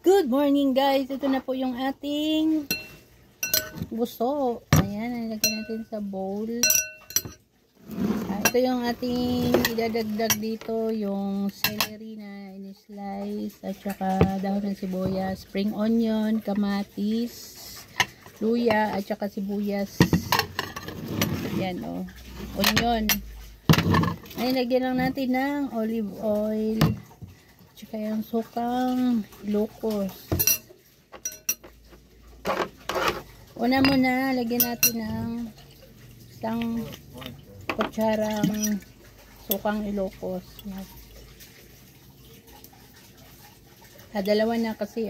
Good morning guys! Ito na po yung ating gusto. Ayan, nilagyan natin sa bowl. Ito yung ating idadagdag dito, yung celery na in-slice at saka dahon ng sibuyas, spring onion, kamatis, luya at saka sibuyas. Ayan o, onion. Ay, lagyan lang natin ng olive oil at saka yung sukang Ilocos. Una muna, lagyan natin ng isang kutsarang sukang Ilocos. Dalawa na kasi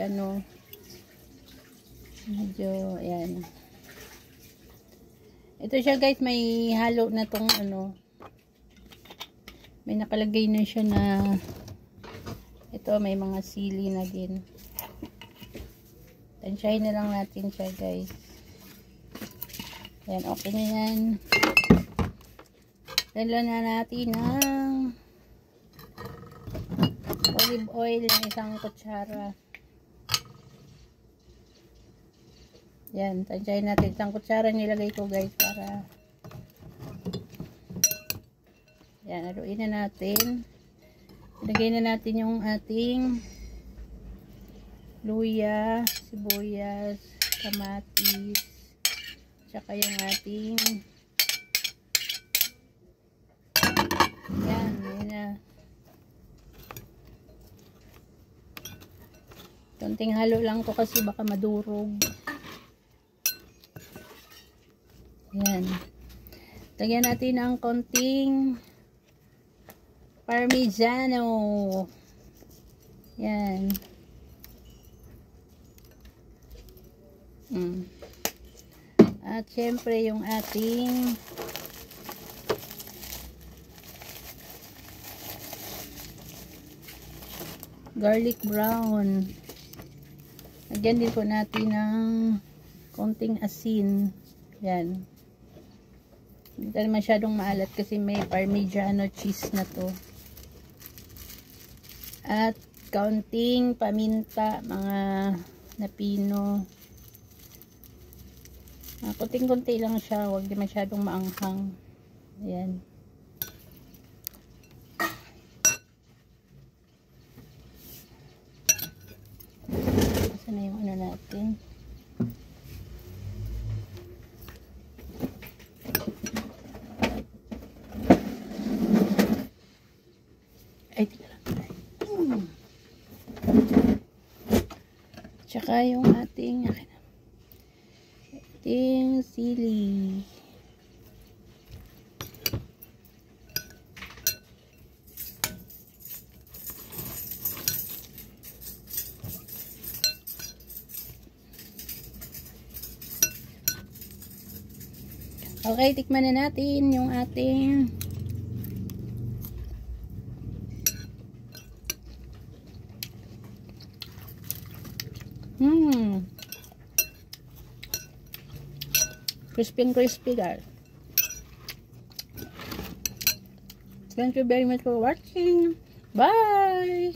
medyo, ayan. Ito siya guys, may halo na tong may nakalagay na siya na ito, may mga sili na din. Tansyahin na lang natin siya guys. Ayan, okay na yan. Dala na natin ng olive oil ng isang kutsara. Yan, tansyahin natin. Isang kutsara nilagay ko guys para yan, haluin na natin. Ilagay na natin yung ating luya, sibuyas, kamatis, tsaka yung ating yan na. Konting halo lang to kasi baka madurog. Yan. Lagyan natin ng konting Parmigiano. Yan. At syempre yung ating garlic brown. Lagyan din po natin ng konting asin. Yan. Hindi tayo masyadong maalat kasi may Parmigiano cheese na to. At kaunting paminta, mga napino. Kunting-kunti lang siya, huwag din masyadong maanghang. Ayan. Saan na yung natin? Ay, tika lang. Tsaka yung ating sili. Okay, tikman na natin yung ating crispy guys. Thank you very much for watching. Bye!